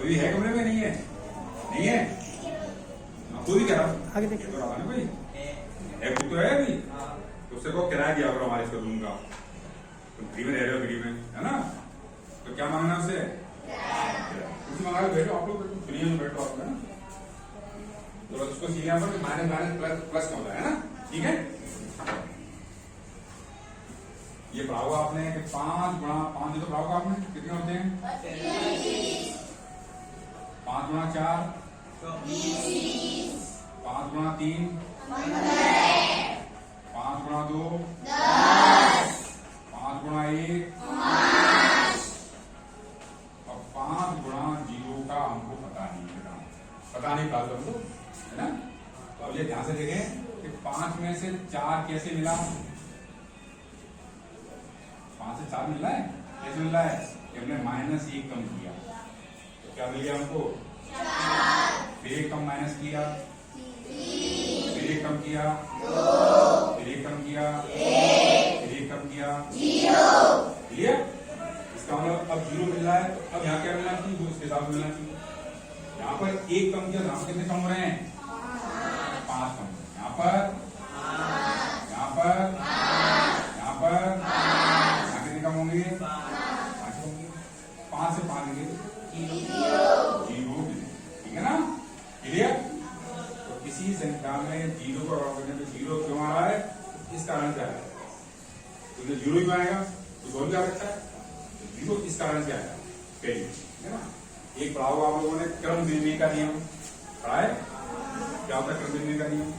अभी है कमरे में? नहीं है, नहीं है। तू भी कह रहा आगे देख भाई है, तो है अभी। तो उससे को किराया दिया करो हमारे इसका रूम का, तुम फ्री में रह रहे हो फ्री में, है ना? तो क्या मांगना उससे? कुछ मंगा के बैठो आप लोग, फ्री में बैठो आप, है ना? तो उसको सीधे यहाँ पर माइनस माइनस प्लस प्लस का होता है ना, ठीक है? ये पढ़ा होगा आपने कि 5 गुणा 5 तो पढ़ा होगा आपने, कितने होते हैं? 5 गुणा 4 5 गुणा 3 5 गुणा 2 5 गुणा 1 और 5 गुणा 0 का हमको पता नहीं है, पता नहीं पास हमको, है ना? तो अब ये ध्यान से देखें कि 5 में से 4 कैसे मिला? 5 से 4 मिल रहा है, कैसे मिल रहा है? हमने -1 कम किया तो क्या मिल गया हमको? 4। फिर 1 कम माइनस किया, फिर 1 कम किया, फिर 1 कम किया, फिर 1 कम किया, 0। क्लियर? इसका मतलब अब 0 मिल रहा है, तो अब यहाँ क्या मिलना चाहिए? उसके साथ मिलना चाहिए। यहाँ पर 1 कम किया, यहाँ कितने कम हो रहे हैं? 5 कम। यहाँ पर, यहाँ पर, यहाँ पर कम होंगे 5 होंगे, 5 से 5 होंगे 0, ठीक है ना? क्लियर? तो किसी संख्या में 0 को अगर करने पे 0 क्यों आ रहा है? इस कारण से आया, तो 0 क्यों आएगा? तो और क्या सकता है? 0 इस कारण से आएगा, पहले, है ना? एक पढ़ा होगा आप लोगों ने क्रम विनिमय का नियम, पढ़ा है? क्या होता है क्रम विनिमय का नियम?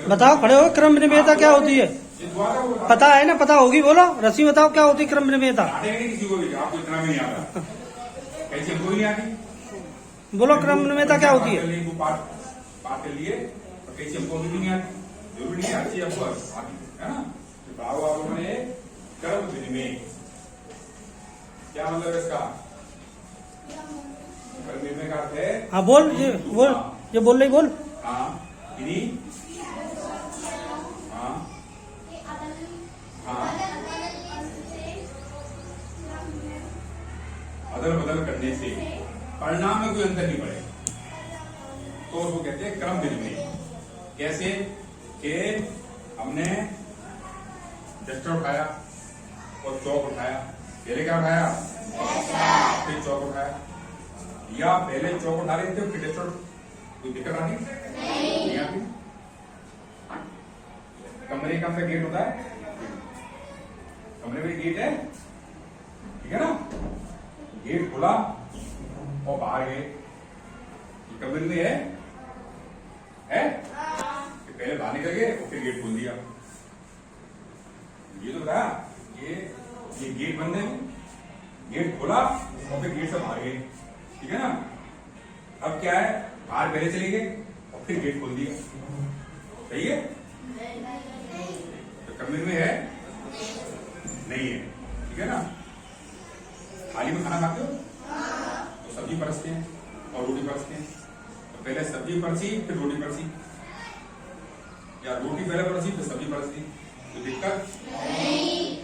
बताओ, खड़े हो। क्रम विनिमयता क्या होती है? पता है ना? पता होगी, बोलो। रसी बताओ क्या होती है क्रम विनिमयता? किसी को भी, आपको इतना भी नहीं आता, कैसे कोई नहीं आती? बोलो, क्रम विनिमयता क्या होती है? पाठ के लिए कैसे हमको भी नहीं आती, जरूरी नहीं आती आपको, आती है ना? तो आप लोगों ने क्रम विनिमय क्या मतलब इसका? क्रम विनिमय का अर्थ है, हाँ बोल, ये बोल रही, बोल। हाँ अदल बदल करने से परिणाम में कोई अंतर नहीं पड़ेगा, तो उसको कहते हैं क्रम विनिमय। कैसे कि हमने डस्टर उठाया और चौक उठाया, पहले क्या उठाया? फिर चौक उठाया, या पहले चौक उठा रहे थे फिर डस्टर, कोई दिक्कत आती नहीं आती? कमरे का अंदर गेट होता है, कमरे में गेट है, ठीक है ना? गेट खुला और बाहर गए, कमरे में है? पहले बाहर निकल गए और फिर गेट खोल दिया, ये तो बताया। ये गेट बंद है, गेट खोला और फिर गेट से बाहर गए, ठीक है ना? अब क्या है? बाहर पहले चले गए और फिर गेट खोल दिया, सही है? तो कमरे में है? नहीं है, ठीक है ना? थाली में खाना खाते हो तो सब्जी परसते हैं और रोटी परसते हैं, तो पहले सब्जी परसी फिर रोटी परसी, या रोटी पहले परसी फिर सब्जी परसी, तो दिक्कत नहीं।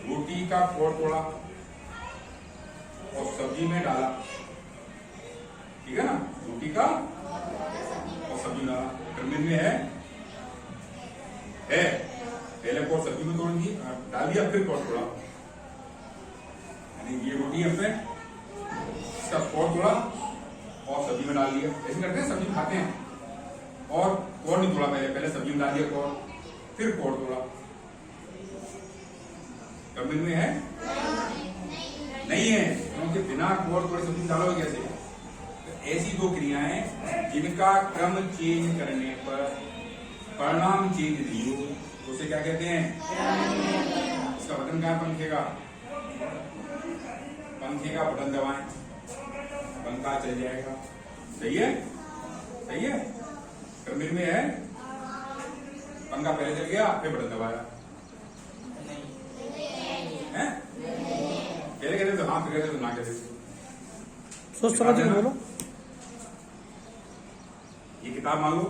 रोटी का फोड़ तोड़ा और सब्जी में डाला, ठीक है ना? रोटी का और सब्जी डाला, क्रम में है? पहले फोड़ सब्जी में तोड़ दी, डाल दिया, फिर फोड़ तोड़ा, ये रोटी है अपने, इसका फोड़ तोड़ा और सब्जी में डाल दिया, ऐसे करते हैं, सब्जी खाते हैं। और फोड़ नहीं तोड़ा, पहले सब्जी में डाल दिया फोड़, फिर फोड़ तोड़ा, कम में है? नहीं है, क्योंकि बिना फोड़ तोड़े सब्जी डालोगे कैसे? तो ऐसी 2 क्रियाएं जिनका क्रम चेंज करने पर परिणाम चेंज नहीं हो, उसे क्या कहते हैं? इसका बटन क्या है? पंखे का, पंखे का बटन दबाएं, पंखा चल जाएगा, सही है? सही है? क्रम में है? पंखा पहले चल गया फिर बटन दबाया, है? पहले कहते तो हाँ, फिर कहते तो ना कहते। सोच समझ के बोलो। ये किताब मान लो,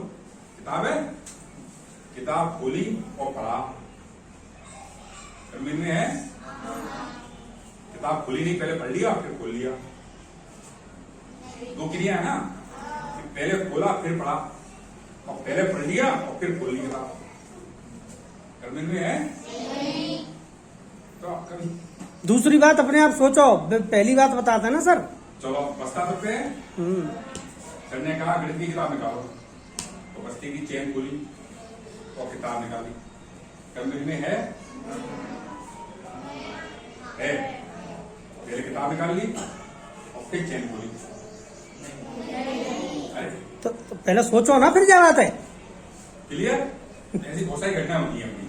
किताब है, किताब खोली और पढ़ा, क्रम में है? किताब खुली नहीं, पहले पढ़ लिया फिर खोल लिया। दो क्रिया है ना, पहले खोला फिर पढ़ा, और पहले पढ़ लिया और फिर खोल लिया। कर्म में है तो आपका भी। दूसरी बात अपने आप सोचो, पहली बात बताता है ना सर। चलो बस्ता सकते हैं। सर ने कहा गणित की किताब निकालो, तो बस्ते की चेन खोली और किताब निकाली। कर्म में है पहले किताब निकाल ली और फिर चेन खोली। तो पहले सोचो ना, फिर क्या बात है। क्लियर? ऐसी बहुत सारी घटना होती है अपनी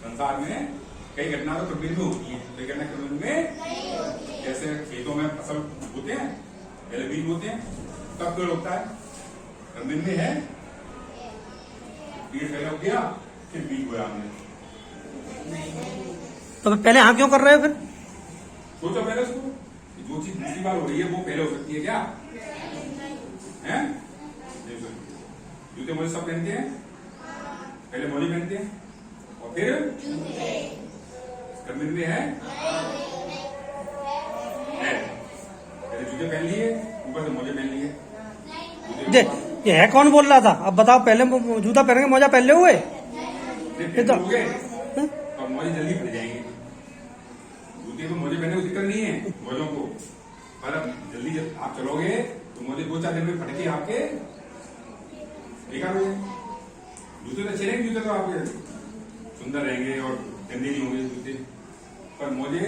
संसार में। कई घटना तो क्रमबद्ध में होती है, कई घटना क्रमबद्ध में। जैसे खेतों में फसल होते हैं, पहले बीज होते हैं, तब पेड़ होता है। क्रमबद्ध में है पेड़ पहले हो गया फिर बीज बोया हमने। तो पहले हाँ क्यों कर रहे हो फिर? सोचो पहले उसको, जो चीज दूसरी बार हो रही है वो पहले हो सकती है क्या? हैं? जूते मोजे सब पहनते हैं, पहले मोजे पहनते हैं और फिर कर्म में है पहले जूते पहन लिए, ऊपर से मोजे पहन लिए। ये है कौन बोल रहा था? अब बताओ, पहले जूता पहन के मोजा पहले हुए तो मोजे जल्दी फट जाएंगे। जूते तो मोजे पहनने को दिक्कत नहीं है मोजों को, पर जल्दी जब आप चलोगे तो मोजे 2-4 दिन में फटके आपके बेकार हो जाएंगे। जूते तो अच्छे रहेंगे, जूते तो आपके सुंदर रहेंगे और गंदे नहीं होंगे जूते, पर मोजे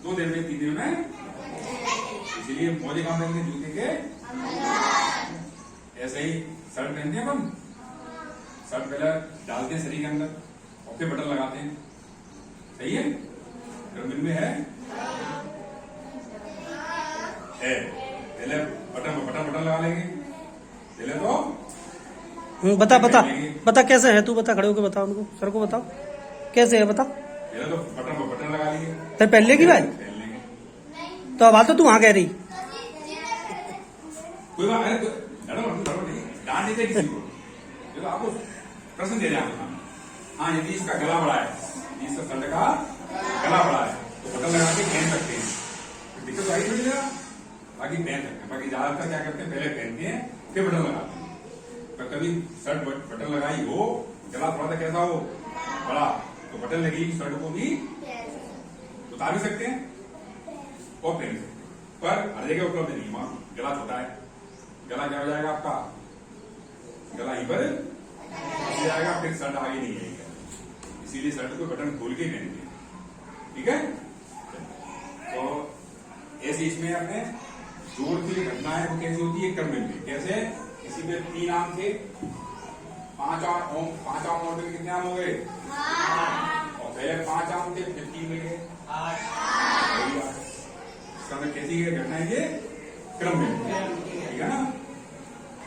2 दिन में 3 दिन में, इसलिए मोजे काम रहेंगे जूते के। ऐसे ही शर्ट पहनते हैं अपन, शर्ट पहले डालते हैं शरीर के अंदर और फिर बटन लगाते हैं। सही है? क्रमबद्ध में है पहले बटन लगा लेंगे पहले तो। बता कैसे है, तू बता, खड़े होकर बता उनको, सर को बताओ कैसे है, बता। पहले तो बटन लगा लेंगे, फिर पहन लेगी भाई। पहन लेंगे। तो अब तो तू हाँ कह रही। कोई बात नहीं, डांट देते किसी को, ये तो आपको प्रश्न दे रहे हैं। हाँ, यदि इसका गला बड़ा है, यदि इसका शर्ट का गला बड़ा है तो बटन लगा के पहन सकते हैं, दिक्कत आई थोड़ी ना। बाकी पहन सकते हैं, बाकी ज्यादातर क्या करते हैं, पहले पहनते हैं फिर बटन लगाते हैं। तो कभी शर्ट बटन लगाई हो, गला थोड़ा सा कैसा हो बड़ा, तो बटन लगी शर्ट को भी उतार भी सकते हैं और पहन सकते हैं, पर हर जगह उपलब्ध नहीं। वहां गला छोटा है, गला क्या हो जाएगा आपका, गला यहीं पर जाएगा, फिर शर्ट आगे नहीं जाएगा, इसीलिए शर्ट को बटन खोल के पहनते हैं। ठीक है? तो ऐसे इसमें अपने जोड़ की घटना है वो कैसे होती है क्रमबद्ध में। कैसे? किसी में 3 आम थे, 5 आम और कितने आम हो गए? और पहले 5 आम थे फिर 3 मिल गए 8। समय कैसी घटना है ये? क्रमबद्ध। ठीक है ना?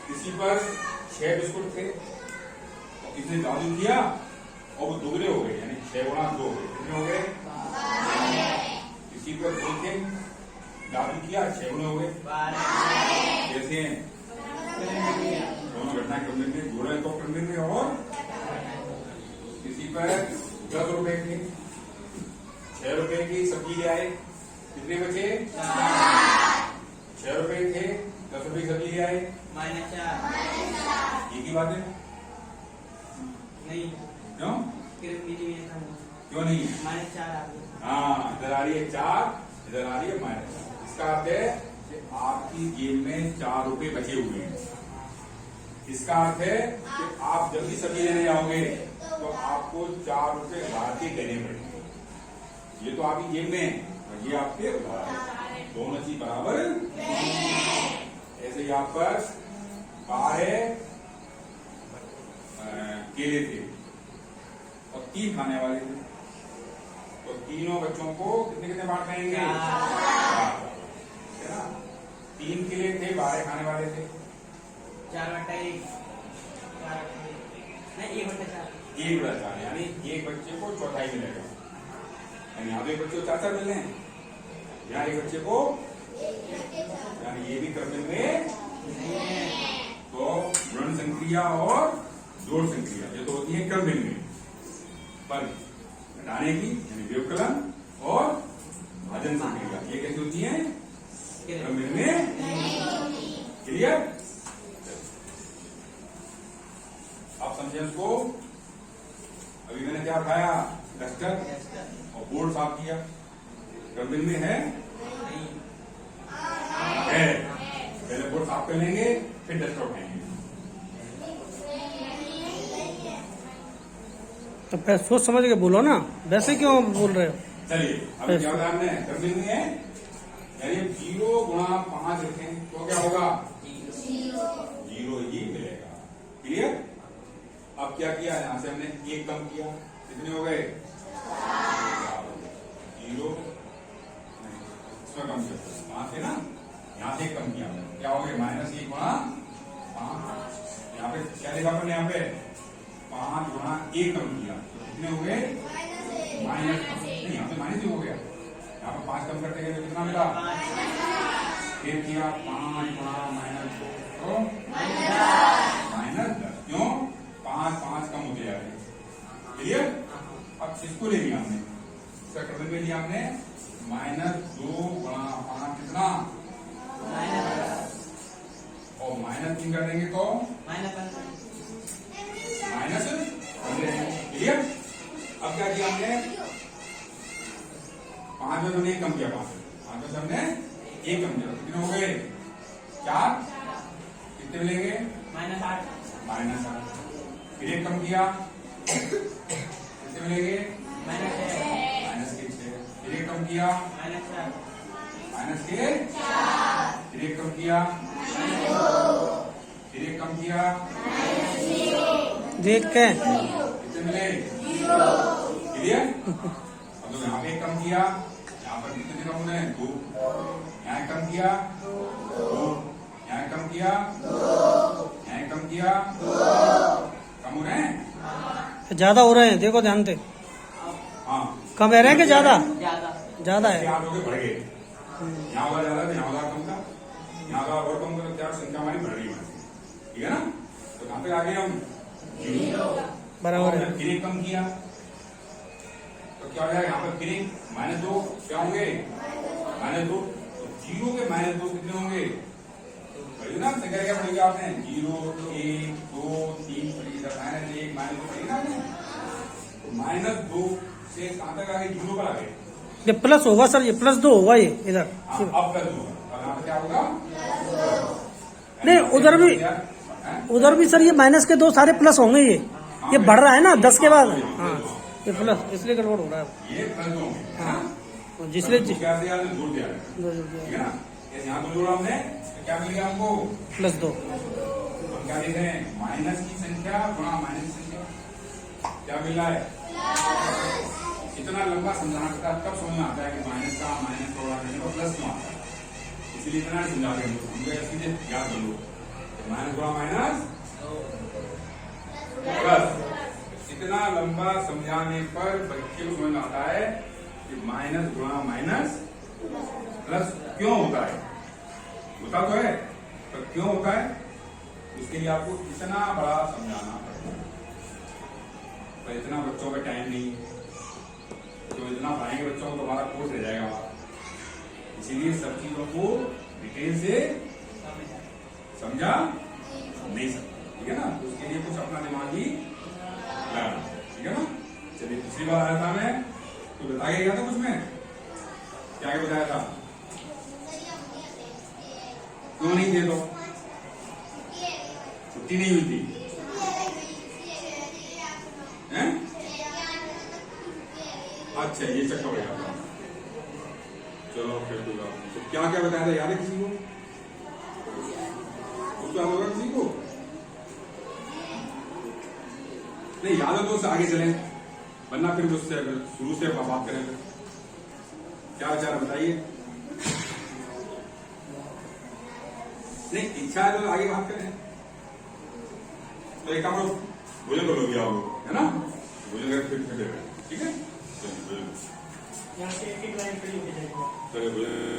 किसी पर 6 बिस्कुट थे और किसने जादू किया और वो दुगने हो गए, यानी 6 गुणा 2 हो गए। कितने हो गए? किसी पर 2 थे, जादू किया 6 गुणे हो गए। कैसे हैं? दोनों घटना क्रमबद्ध में जोड़े तो क्रमबद्ध में। और किसी पर 10 रुपए थे, 6 रुपए की सब्जी ले आए, कितने बचे? 6 रुपए थे, 10 रुपए की सब्जी ले आए, एक ही बात है नहीं? क्यों नहीं? हाँ, इधर आ रही है 4, इधर आ रही है -4। इसका अर्थ है कि आपकी जेब में 4 रुपए बचे हुए हैं। इसका अर्थ है कि आप जब भी सब्जी लेने जाओगे तो आपको 4 रुपए उधार के देने पड़ेंगे। ये तो आपकी जेब में है और ये आपके उधार है, दोनों चीज बराबर। ऐसे ही आप पर बाहर केले थे और 3 खाने वाले थे, तो तीनों बच्चों को कितने कितने बांट देंगे? 4। 3 केले थे, 12 खाने वाले थे, 4/1 नहीं 1/4, यानी एक बच्चे को चौथाई मिलेगा। यानी यहाँ तो एक बच्चे को 4 मिल रहे हैं, यहाँ एक बच्चे को, यानी ये भी क्रमबद्ध में। तो ऋण संक्रिया और जोड़ संक्रिया ये तो होती है क्रमबद्ध में, पर घटाने की यानी व्युत्कलन और साफ कर लेंगे, फिर डस्टर उठाएंगे। तो फिर सोच समझ के बोलो ना, वैसे क्यों बोल रहे हो? चलिए अब क्या होता है, हमने कर देनी है, यानी 0 गुणा 5 रखें तो क्या होगा, 0 ही मिलेगा। क्लियर? अब क्या किया, यहां से हमने 1 कम किया, कितने हो गए, 0 इसमें कम किया, 5 है ना, यहां से कम किया, क्या हो गया, -1 गुणा 5। यहाँ पे क्या लिखा अपन, यहाँ पे 5 गुणा 1 कम किया तो कितने हो गए, माइनस, नहीं यहाँ पे माइनस ही हो गया, यहाँ पे 5 कम करते गए तो कितना मिला, फिर किया 5 गुणा -2 तो -10। क्यों, 5 कम होते जा रहे हैं। क्लियर? अब इसको ले लिया हमने, इसका कर में लिया हमने -2 गुणा 5 कितना, और -3 कर देंगे तो माइनस। क्लियर? अब क्या किया हमने, 5 में हमने 1 कम किया, 5 में हमने 1 कम किया, कितने हो गए, 4, कितने मिलेंगे, -8। फिर 1 कम किया, कितने मिलेंगे, -6। फिर 1 कम किया, -4। फिर 1 कम किया, फिर 1 कम किया, देख के कितने मिले, 0। क्लियर? अब तो यहाँ पे 1 कम किया, यहाँ पर कितने कम हो रहे हैं, 2। यहाँ कम किया, 2। यहाँ कम किया, 2। यहाँ कम किया, 2। कम हो रहे हैं, ज्यादा हो रहे हैं, देखो ध्यान से, हाँ कम रह रहे हैं कि ज्यादा ज्यादा है? आप लोग बढ़ गए, यहाँ वाला ज्यादा था, यहाँ वाला कम था, यहाँ वाला और कम करो, क्या संख्या हमारी बढ़ रही है, ठीक है ना। तो कहाँ पे आ गए हम, 0 बराबर है। फिर 1 कम किया तो क्या हो जाएगा, यहाँ पर फिर -2 क्या होंगे, -2। तो 0 के -2 कितने होंगे, बढ़िया ना, संख्या क्या पढ़ेगा आपने, 0, 1, 2, 3 -1 -2 पढ़ेगा आपने। तो -2 से कहां तक आ गए, 0 पर आ गए, ये प्लस होगा सर, ये +2 होगा ये इधर। अब +2 और यहाँ पर क्या होगा, नहीं उधर भी सर ये -2 सारे प्लस होंगे, ये बढ़ रहा है ना 10 के बाद, हाँ ये प्लस, इसलिए गड़बड़ हो रहा है। ये +2 होंगे, हाँ जिसलिए क्या दिया, जोड़ दिया, ठीक है ना। यहाँ 2 जोड़ा हमने, तो क्या मिल गया हमको, +2। हम क्या लिख रहे हैं, माइनस की संख्या गुणा माइनस की संख्या, क्या मिल रहा है, इतना लंबा समझाना पड़ता है, तब समझ में आता है कि माइनस थोड़ा करने को प्लस क्यों आता है, इसीलिए इतना समझा के हमको सीधे याद कर लो, माइनस गुणा माइनस प्लस। इतना लंबा समझाने पर बच्चे को समझ में आता है कि माइनस गुणा माइनस प्लस क्यों होता है, होता तो है पर क्यों होता है, उसके लिए आपको इतना बड़ा समझाना पड़ेगा। तो इतना बच्चों का टाइम नहीं, तो इतना पढ़ाएंगे बच्चों को तो हमारा कोर्स रह जाएगा, इसीलिए सब चीजों को डिटेल से समझा नहीं सकता, ठीक है ना। तो उसके लिए कुछ अपना दिमाग ही लगाना, ठीक है ना। चलिए दूसरी बार आया था मैं, तो बताया गया था कुछ में, क्या बताया था, क्यों नहीं थे, तो छुट्टी नहीं हुई थी, हैं? अच्छा ये चक्कर हो गया, चलो फिर कोई बात नहीं। तो क्या क्या बताया था, याद है किसी को, कुछ याद होगा किसी को, नहीं याद हो तो उससे आगे चलें, वरना फिर उससे शुरू से बात करें, क्या विचार बताइए, नहीं इच्छा है तो आगे बात करें। तो एक काम भोजन कर लो भी आप, है ना, भोजन करके फिर ठीक है, चलिए भोजन, चलिए भोजन।